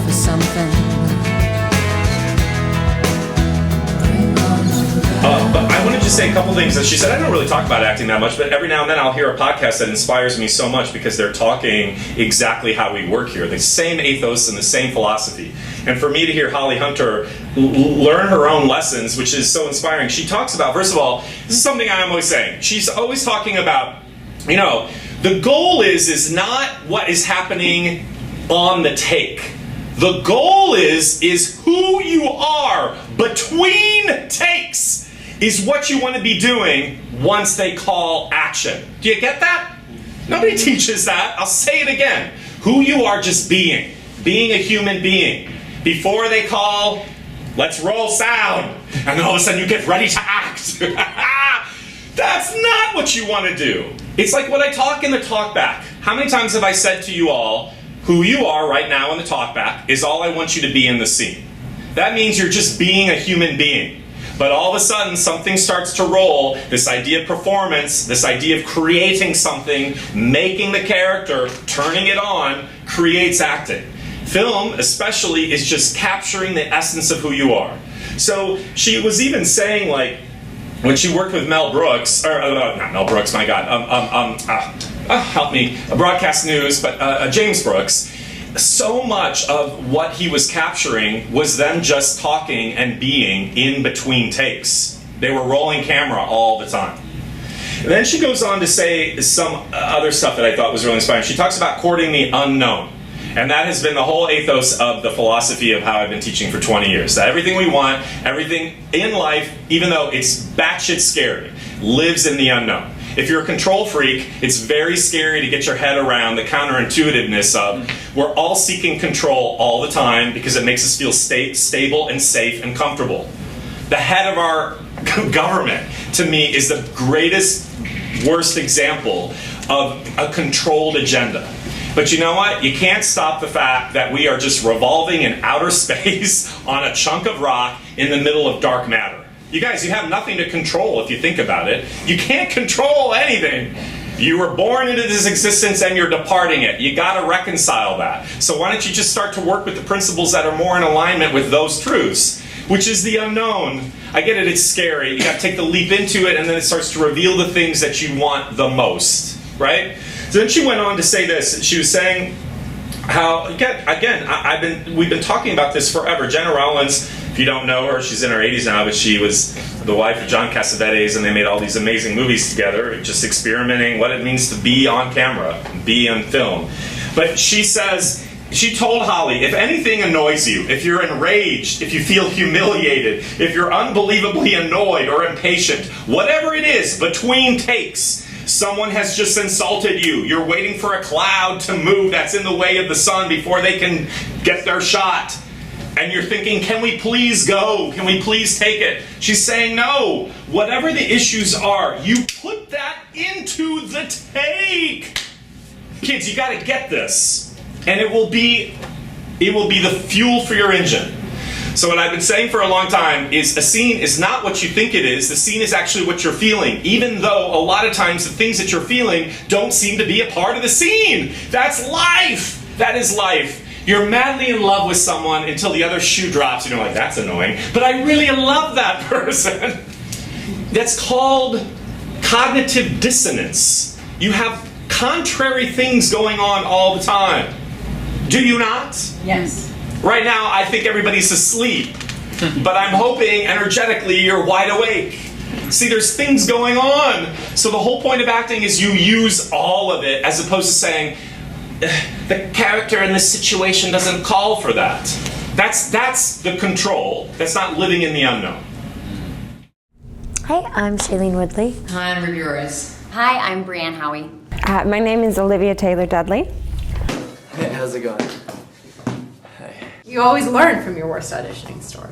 for something. But I want to just say a couple things that she said. I don't really talk about acting that much, but every now and then I'll hear a podcast that inspires me so much because they're talking exactly how we work here, the same ethos and the same philosophy. And for me to hear Holly Hunter learn her own lessons, which is so inspiring. She talks about, first of all, this is something I'm always saying. She's always talking about, you know, the goal is not what is happening on the take. The goal is who you are between takes is what you want to be doing once they call action. Do you get that? Nobody teaches that. I'll say it again. Who you are just being a human being. Before they call, let's roll sound, and then all of a sudden you get ready to act. That's not what you want to do. It's like what I talk in the talk back. How many times have I said to you all, who you are right now in the talk back is all I want you to be in the scene. That means you're just being a human being. But all of a sudden, something starts to roll, this idea of performance, this idea of creating something, making the character, turning it on, creates acting. Film, especially, is just capturing the essence of who you are. So she was even saying, like, when she worked with Mel Brooks, or not Mel Brooks, my God, help me, Broadcast News, but James Brooks, so much of what he was capturing was them just talking and being in between takes. They were rolling camera all the time. And then she goes on to say some other stuff that I thought was really inspiring. She talks about courting the unknown. And that has been the whole ethos of the philosophy of how I've been teaching for 20 years. That everything we want, everything in life, even though it's batshit scary, lives in the unknown. If you're a control freak, it's very scary to get your head around the counterintuitiveness of we're all seeking control all the time because it makes us feel stable and safe and comfortable. The head of our government, to me, is the greatest, worst example of a controlled agenda. But you know what? You can't stop the fact that we are just revolving in outer space on a chunk of rock in the middle of dark matter. You guys, you have nothing to control if you think about it. You can't control anything. You were born into this existence and you're departing it. You got to reconcile that. So why don't you just start to work with the principles that are more in alignment with those truths, which is the unknown. I get it, it's scary. You got to take the leap into it and then it starts to reveal the things that you want the most, right? So then she went on to say this. She was saying how, again, we've been talking about this forever. Jenna Rollins, if you don't know her, she's in her 80s now, but she was the wife of John Cassavetes, and they made all these amazing movies together, just experimenting what it means to be on camera, be on film. But she says, she told Holly, if anything annoys you, if you're enraged, if you feel humiliated, if you're unbelievably annoyed or impatient, whatever it is, between takes, someone has just insulted you. You're waiting for a cloud to move that's in the way of the sun before they can get their shot. And you're thinking, can we please go? Can we please take it? She's saying, no. Whatever the issues are, you put that into the take. Kids, you got to get this. And it will be the fuel for your engine. So what I've been saying for a long time is a scene is not what you think it is. The scene is actually what you're feeling, even though a lot of times the things that you're feeling don't seem to be a part of the scene. That's life. That is life. You're madly in love with someone until the other shoe drops and you're like, that's annoying. But I really love that person. That's called cognitive dissonance. You have contrary things going on all the time. Do you not? Yes. Right now, I think everybody's asleep, but I'm hoping energetically you're wide awake. See, there's things going on. So the whole point of acting is you use all of it as opposed to saying, the character in this situation doesn't call for that. That's the control. That's not living in the unknown. Hi, I'm Shailene Woodley. Hi, I'm Ruby Rose. Hi, I'm Brianne Howie. My name is Olivia Taylor Dudley. Hey, how's it going? You always learn from your worst auditioning story.